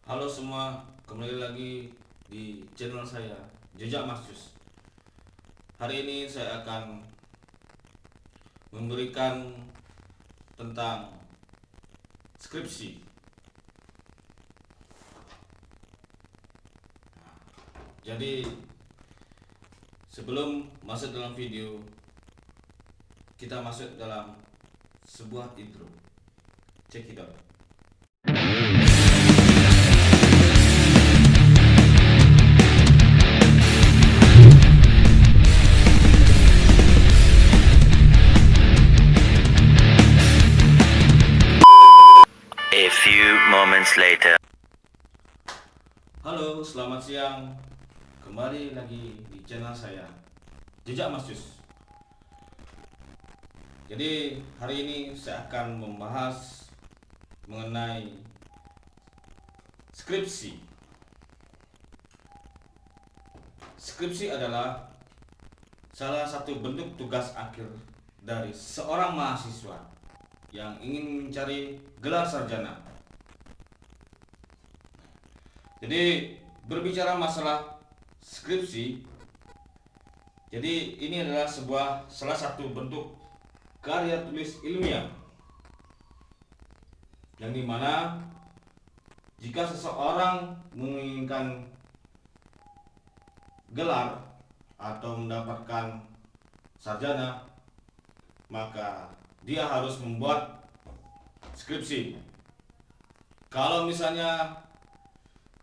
Halo semua, kembali lagi di channel saya, Jejak Marcus. Hari ini saya akan memberikan tentang skripsi. Jadi sebelum masuk dalam video, kita masuk dalam sebuah intro. Check it out. A few moments later. Halo, selamat siang. Kembali lagi di channel saya, Jejak Marcus. Jadi hari ini saya akan membahas mengenai skripsi. Skripsi adalah salah satu bentuk tugas akhir dari seorang mahasiswa yang ingin mencari gelar sarjana. Jadi berbicara masalah skripsi, jadi ini adalah salah satu bentuk karya tulis ilmiah yang dimana jika seseorang menginginkan gelar atau mendapatkan sarjana, maka dia harus membuat skripsi. Kalau misalnya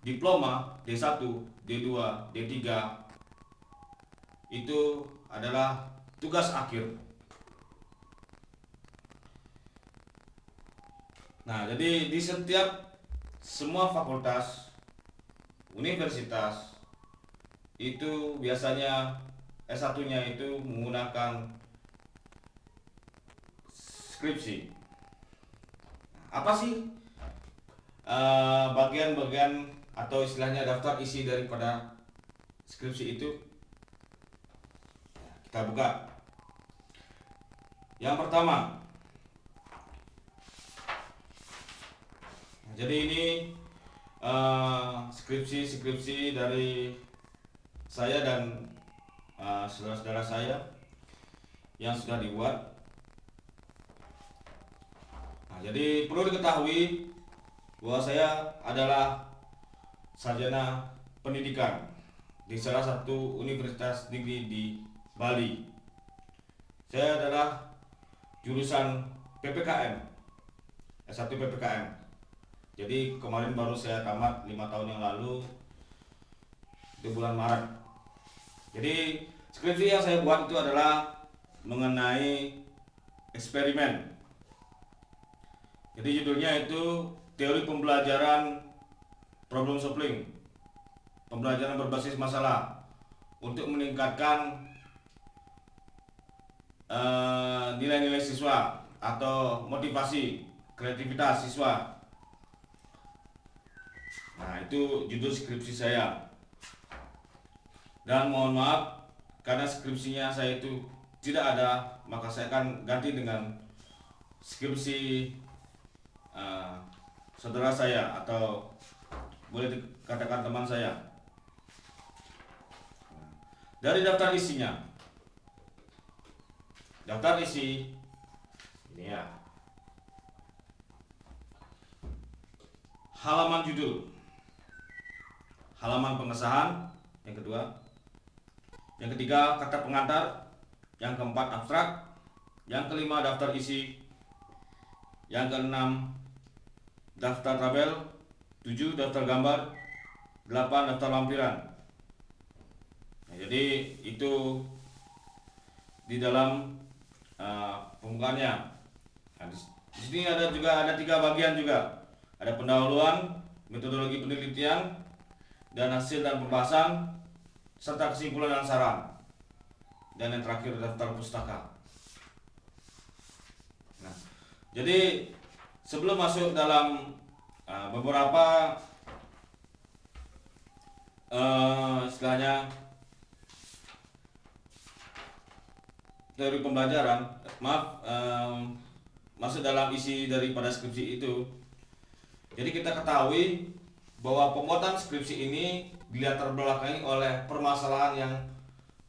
diploma D1, D2, D3 itu adalah tugas akhir. Nah, jadi di setiap semua fakultas, universitas itu biasanya S1-nya itu menggunakan skripsi. Apa sih bagian-bagian atau istilahnya daftar isi daripada skripsi itu? Kita buka. Yang pertama, jadi ini skripsi dari saya dan saudara-saudara saya yang sudah dibuat. Nah, jadi perlu diketahui bahwa saya adalah sarjana pendidikan di salah satu universitas negeri di Bali. Saya adalah jurusan PPKM, S1 PPKM. Jadi kemarin baru saya tamat 5 tahun yang lalu, di bulan Maret. Jadi skripsi yang saya buat itu adalah mengenai eksperimen. Jadi judulnya itu teori pembelajaran problem solving, pembelajaran berbasis masalah untuk meningkatkan nilai-nilai siswa atau motivasi kreativitas siswa. Nah, itu judul skripsi saya. Dan mohon maaf karena skripsinya saya itu tidak ada, maka saya akan ganti dengan skripsi saudara saya atau boleh dikatakan teman saya. Dari daftar isinya, daftar isi ini ya, halaman judul, halaman pengesahan yang kedua, yang ketiga kata pengantar, yang keempat abstrak, yang kelima daftar isi, yang keenam daftar tabel, 7 daftar gambar, 8 daftar lampiran. Nah, jadi itu di dalam pembukaannya. Nah, di sini ada 3 bagian juga. Ada pendahuluan, metodologi penelitian, dan hasil dan pembahasan, serta kesimpulan dan saran. Dan yang terakhir daftar pustaka. Nah, jadi sebelum masuk dalam beberapa istilahnya teori pembelajaran, masuk dalam isi daripada skripsi itu. Jadi kita ketahui bahwa pembuatan skripsi ini dilatar belakangi oleh permasalahan yang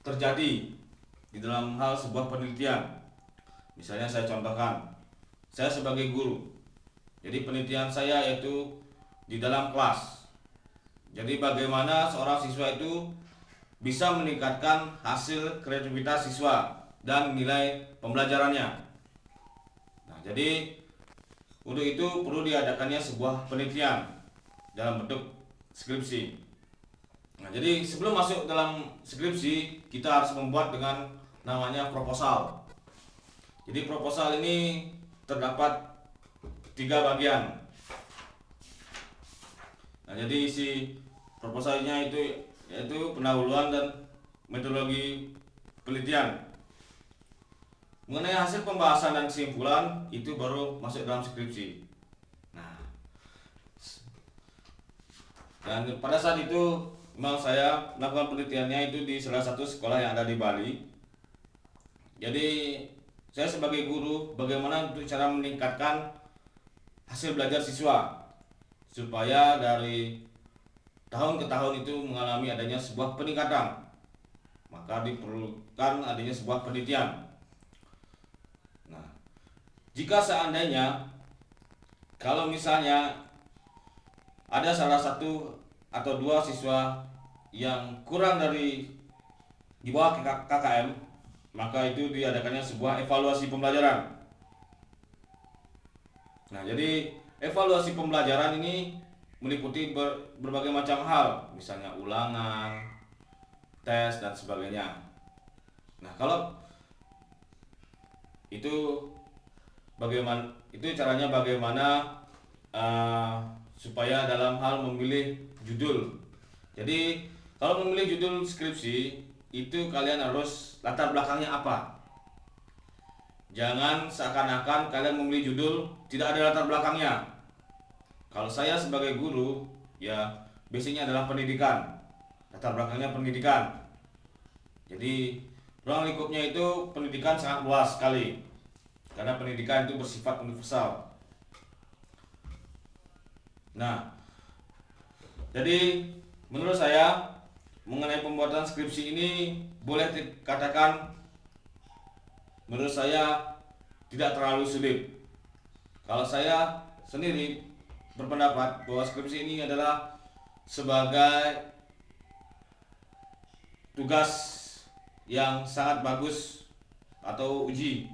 terjadi di dalam hal sebuah penelitian. Misalnya saya contohkan, saya sebagai guru, jadi penelitian saya yaitu di dalam kelas. Jadi bagaimana seorang siswa itu bisa meningkatkan hasil kreativitas siswa dan nilai pembelajarannya. Nah, jadi untuk itu perlu diadakannya sebuah penelitian dalam bentuk skripsi. Nah, jadi sebelum masuk dalam skripsi, kita harus membuat dengan namanya proposal. Jadi proposal ini terdapat 3 bagian. Nah, jadi isi proposalnya itu yaitu pendahuluan dan metodologi penelitian. Mengenai hasil pembahasan dan kesimpulan itu baru masuk dalam skripsi. Nah, dan pada saat itu memang saya melakukan penelitiannya itu di salah satu sekolah yang ada di Bali. Jadi saya sebagai guru, bagaimana untuk cara meningkatkan hasil belajar siswa supaya dari tahun ke tahun itu mengalami adanya sebuah peningkatan, maka diperlukan adanya sebuah penelitian. Nah, jika seandainya kalau misalnya ada salah satu atau 2 siswa yang kurang dari di bawah KKM, maka itu diadakannya sebuah evaluasi pembelajaran. Nah, jadi evaluasi pembelajaran ini meliputi berbagai macam hal, misalnya ulangan, tes dan sebagainya. Nah, kalau itu caranya bagaimana supaya dalam hal memilih judul. Jadi kalau memilih judul skripsi itu kalian harus latar belakangnya apa. Jangan seakan-akan kalian memilih judul tidak ada latar belakangnya. Kalau saya sebagai guru, ya basicnya adalah pendidikan, latar belakangnya pendidikan. Jadi ruang lingkupnya itu pendidikan sangat luas sekali, karena pendidikan itu bersifat universal. Nah, jadi menurut saya mengenai pembuatan skripsi ini boleh dikatakan menurut saya tidak terlalu sulit. Kalau saya sendiri berpendapat bahwa skripsi ini adalah sebagai tugas yang sangat bagus atau uji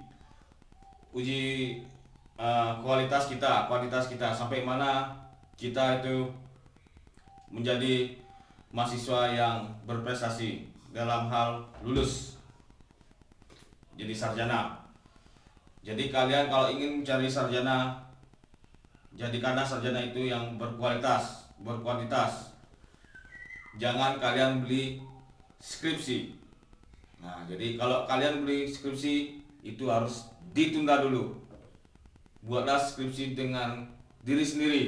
kualitas kita sampai mana kita itu menjadi mahasiswa yang berprestasi dalam hal lulus jadi sarjana. Jadi kalian kalau ingin mencari sarjana, jadikanlah sarjana itu yang berkualitas, berkuantitas. Jangan kalian beli skripsi. Nah, jadi kalau kalian beli skripsi itu harus ditunda dulu. Buatlah skripsi dengan diri sendiri.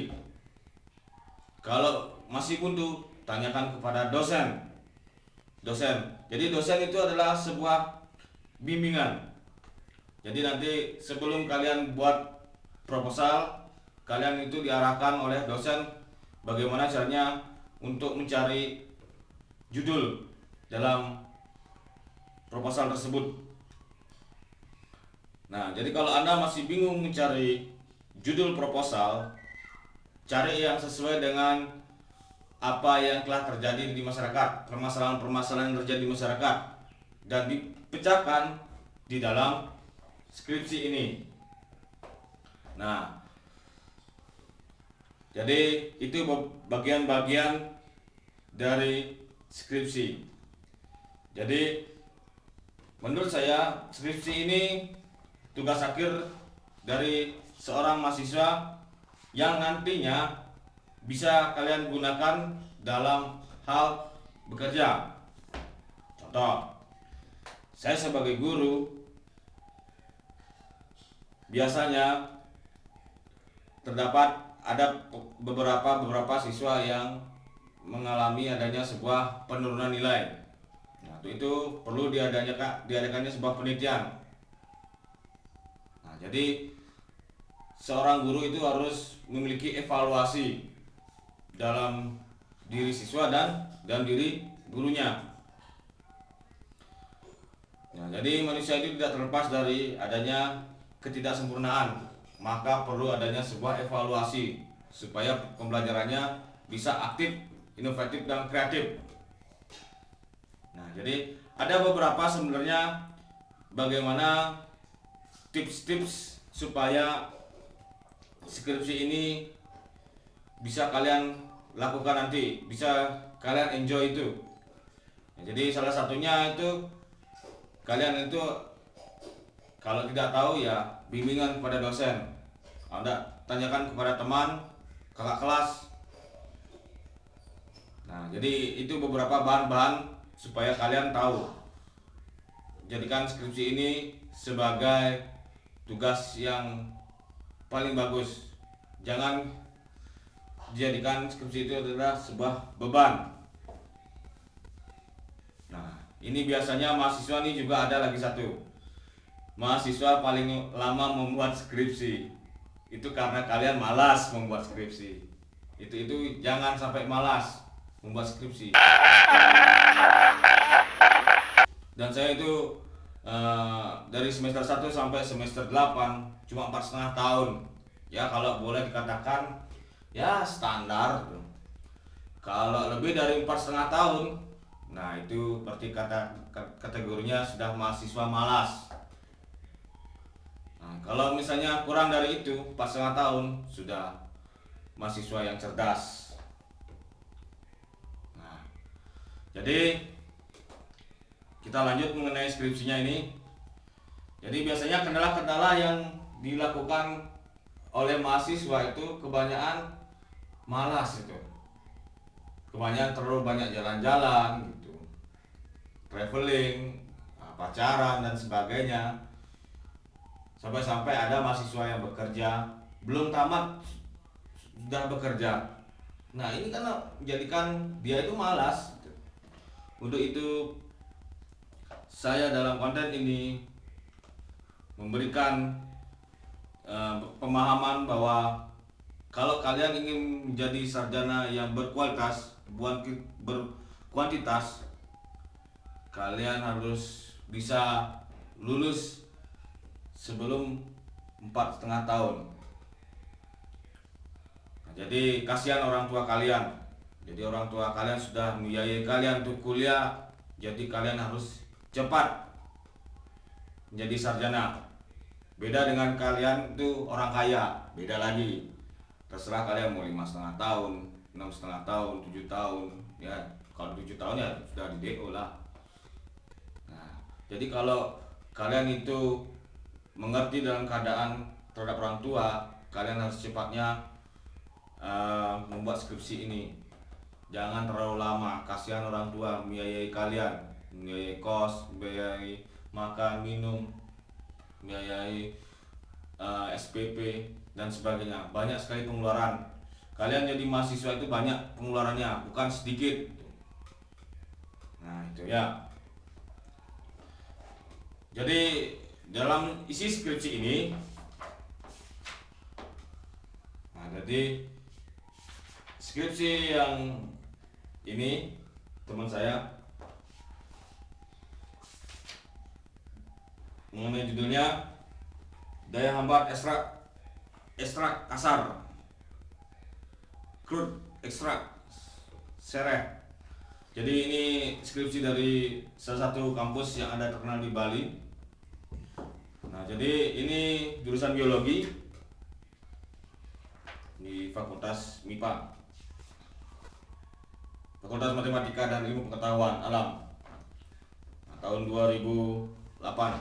Kalau masih buntu, tanyakan kepada dosen. Jadi dosen itu adalah sebuah bimbingan. Jadi nanti sebelum kalian buat proposal, kalian itu diarahkan oleh dosen bagaimana caranya untuk mencari judul dalam proposal tersebut. Nah, jadi kalau Anda masih bingung mencari judul proposal, cari yang sesuai dengan apa yang telah terjadi di masyarakat, permasalahan-permasalahan yang terjadi di masyarakat, dan dipecahkan di dalam skripsi ini. Nah, jadi itu bagian-bagian dari skripsi. Jadi menurut saya skripsi ini tugas akhir dari seorang mahasiswa yang nantinya bisa kalian gunakan dalam hal bekerja. Contoh, saya sebagai guru biasanya terdapat ada beberapa siswa yang mengalami adanya sebuah penurunan nilai. Nah, itu perlu diadakannya sebuah penelitian. Nah, jadi seorang guru itu harus memiliki evaluasi dalam diri siswa dan diri gurunya. Nah, jadi manusia itu tidak terlepas dari adanya ketidaksempurnaan, maka perlu adanya sebuah evaluasi supaya pembelajarannya bisa aktif, inovatif, dan kreatif. Nah, jadi ada beberapa sebenarnya bagaimana tips-tips supaya skripsi ini bisa kalian lakukan nanti, bisa kalian enjoy itu. Nah, jadi salah satunya itu kalian itu kalau tidak tahu ya bimbingan kepada dosen. Anda tanyakan kepada teman, kakak kelas. Nah, jadi itu beberapa bahan-bahan supaya kalian tahu. Jadikan skripsi ini sebagai tugas yang paling bagus. Jangan jadikan skripsi itu adalah sebuah beban. Nah, ini biasanya mahasiswa ini juga ada lagi satu. Mahasiswa paling lama membuat skripsi. Itu karena kalian malas membuat skripsi. Itu jangan sampai malas membuat skripsi. Dan saya itu dari semester 1 sampai semester 8 cuma 4,5 tahun. Ya kalau boleh dikatakan ya standar. Kalau lebih dari 4,5 tahun, nah itu berarti kategorinya sudah mahasiswa malas. Nah, kalau misalnya kurang dari itu 4,5 tahun sudah mahasiswa yang cerdas. Nah, jadi kita lanjut mengenai skripsinya ini. Jadi biasanya kendala-kendala yang dilakukan oleh mahasiswa itu kebanyakan malas itu. Kebanyakan terlalu banyak jalan-jalan gitu. Traveling, pacaran dan sebagainya. Sampai-sampai ada mahasiswa yang bekerja belum tamat sudah bekerja. Nah, ini karena menjadikan dia itu malas. Untuk itu saya dalam konten ini memberikan pemahaman bahwa kalau kalian ingin menjadi sarjana yang berkualitas, bukan berkuantitas, kalian harus bisa lulus sebelum 4,5 tahun. Nah, jadi kasihan orang tua kalian. Jadi orang tua kalian sudah membiayai kalian untuk kuliah, jadi kalian harus cepat menjadi sarjana. Beda dengan kalian itu orang kaya, beda lagi. Terserah kalian mau 5,5 tahun, 6,5 tahun, 7 tahun. Ya, kalau 7 tahun ya sudah di DO lah. Nah, jadi kalau kalian itu mengerti dalam keadaan terhadap orang tua, kalian harus cepatnya membuat skripsi ini. Jangan terlalu lama, kasihan orang tua membiayai kalian, membiayai kos, membiayai makan, minum, membiayai SPP dan sebagainya. Banyak sekali pengeluaran. Kalian jadi mahasiswa itu banyak pengeluarannya, bukan sedikit. Nah, itu ya. Jadi dalam isi skripsi ini, nah jadi skripsi yang ini teman saya mengenai judulnya daya hambat ekstrak kasar, crude ekstrak sereh. Jadi ini skripsi dari salah satu kampus yang ada terkenal di Bali. Nah, jadi ini jurusan biologi di Fakultas MIPA, Fakultas Matematika dan Ilmu Pengetahuan Alam. Nah, tahun 2008.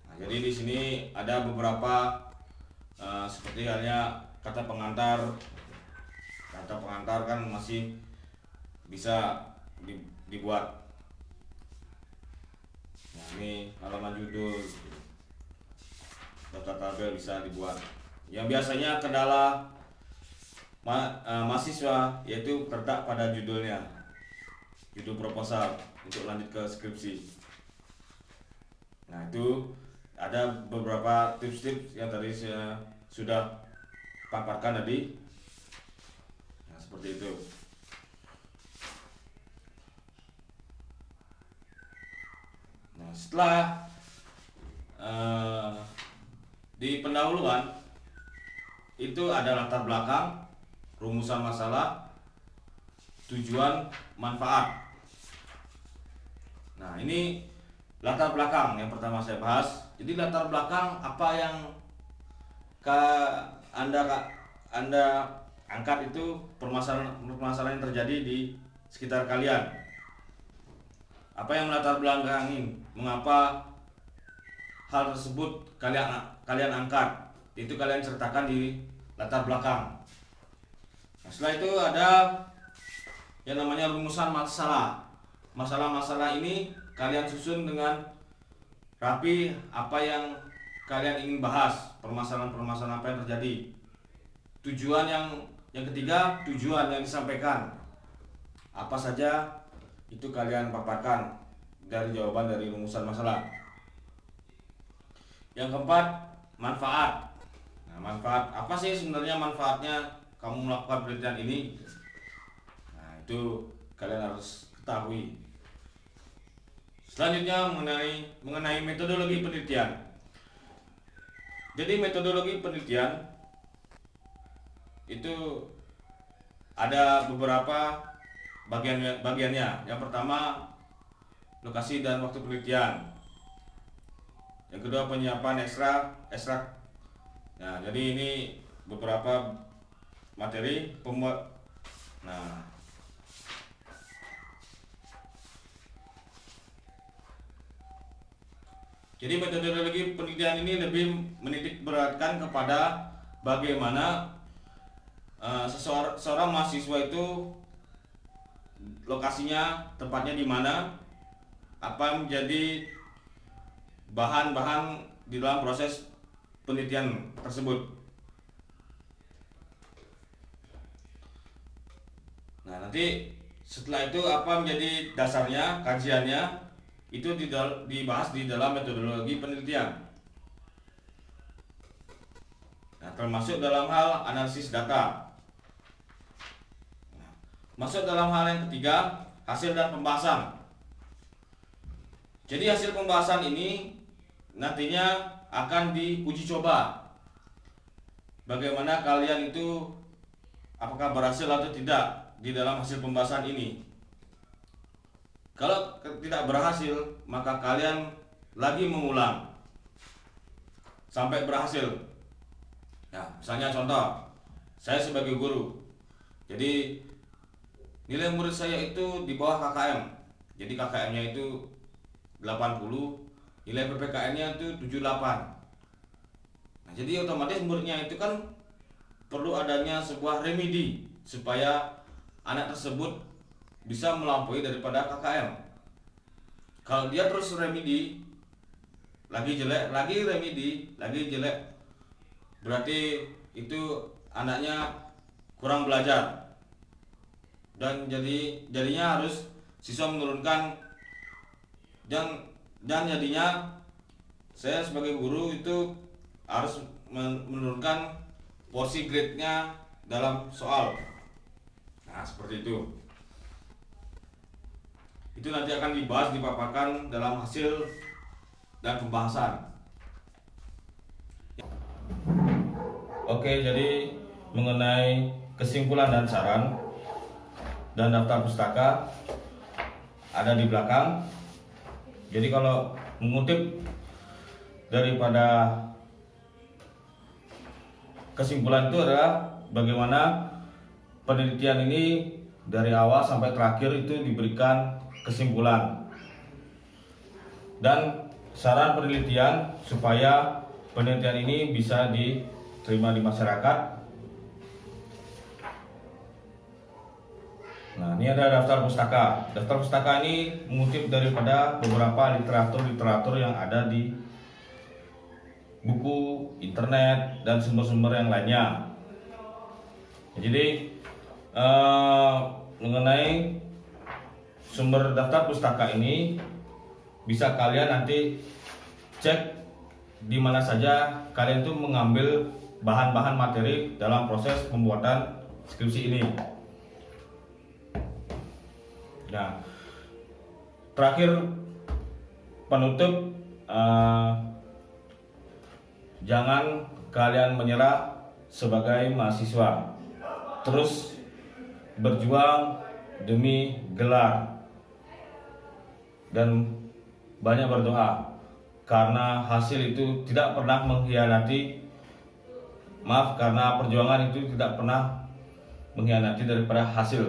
Nah, jadi di sini ada beberapa seperti halnya kata pengantar. Kata pengantar kan masih bisa dibuat. Nah, ini halaman judul, daftar tabel bisa dibuat. Yang biasanya kendala mahasiswa yaitu terletak pada judulnya, judul proposal untuk lanjut ke skripsi. Nah, itu ada beberapa tips-tips yang tadi saya sudah paparkan tadi. Nah, seperti itu. Nah, setelah di pendahuluan itu ada latar belakang, rumusan masalah, tujuan, manfaat. Nah, ini latar belakang yang pertama saya bahas. Jadi latar belakang apa yang Anda angkat itu permasalahan yang terjadi di sekitar kalian. Apa yang melatar belakangi mengapa hal tersebut kalian angkat, itu kalian sertakan di latar belakang. Nah, setelah itu ada yang namanya rumusan masalah. Masalah-masalah ini kalian susun dengan rapi apa yang kalian ingin bahas, permasalahan-permasalahan apa yang terjadi. Tujuan yang ketiga, tujuan yang disampaikan. Apa saja itu kalian paparkan dari jawaban dari rumusan masalah. Yang keempat, manfaat. Nah, manfaat apa sih sebenarnya manfaatnya kamu melakukan penelitian ini? Nah, itu kalian harus ketahui. Selanjutnya mengenai metodologi penelitian. Jadi metodologi penelitian itu ada beberapa bagiannya. Yang pertama, lokasi dan waktu penelitian. Yang kedua, penyiapan ekstrak. Nah, jadi ini beberapa materi pembuat. Nah, jadi metodologi penelitian ini lebih menitik beratkan kepada bagaimana seorang mahasiswa itu lokasinya, tempatnya di mana, apa menjadi bahan-bahan di dalam proses penelitian tersebut. Nah, nanti setelah itu apa menjadi dasarnya, kajiannya, itu dibahas di dalam metodologi penelitian. Nah, termasuk dalam hal analisis data. Nah, masuk dalam hal yang ketiga, hasil dan pembahasan. Jadi hasil pembahasan ini nantinya akan diuji coba. Bagaimana kalian itu apakah berhasil atau tidak di dalam hasil pembahasan ini. Kalau tidak berhasil, maka kalian lagi mengulang sampai berhasil. Nah, misalnya contoh, saya sebagai guru, jadi nilai murid saya itu di bawah KKM. Jadi KKM-nya itu 80, nilai PPKN-nya itu 78. Nah, jadi otomatis muridnya itu kan perlu adanya sebuah remedi supaya anak tersebut bisa melampaui daripada KKM. Kalau dia terus remedi, lagi jelek, lagi remedi, lagi jelek, berarti itu anaknya kurang belajar. Dan jadinya harus siswa menurunkan, dan jadinya saya sebagai guru itu harus menurunkan porsi grade-nya dalam soal. Nah, seperti itu. Itu nanti akan dibahas, dipaparkan dalam hasil dan pembahasan. Oke, jadi mengenai kesimpulan dan saran dan daftar pustaka ada di belakang. Jadi kalau mengutip daripada kesimpulan itu adalah bagaimana penelitian ini dari awal sampai terakhir itu diberikan kesimpulan dan saran penelitian supaya penelitian ini bisa diterima di masyarakat. Nah, ini ada daftar pustaka. Daftar pustaka ini mengutip daripada beberapa literatur yang ada di buku, internet, dan sumber-sumber yang lainnya. Jadi mengenai sumber daftar pustaka ini bisa kalian nanti cek di mana saja kalian tuh mengambil bahan-bahan materi dalam proses pembuatan skripsi ini. Nah, terakhir penutup, jangan kalian menyerah sebagai mahasiswa. Terus berjuang demi gelar dan banyak berdoa, karena hasil itu tidak pernah mengkhianati. Karena perjuangan itu tidak pernah mengkhianati daripada hasil.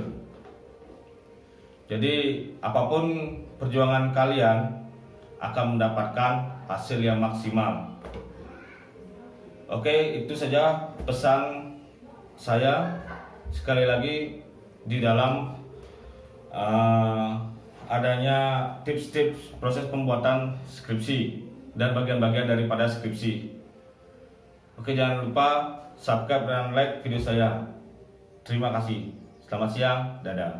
Jadi apapun perjuangan kalian akan mendapatkan hasil yang maksimal. Oke, itu saja pesan saya. Sekali lagi, di dalam adanya tips-tips proses pembuatan skripsi dan bagian-bagian daripada skripsi. Oke, jangan lupa subscribe dan like video saya. Terima kasih. Selamat siang. Dadah.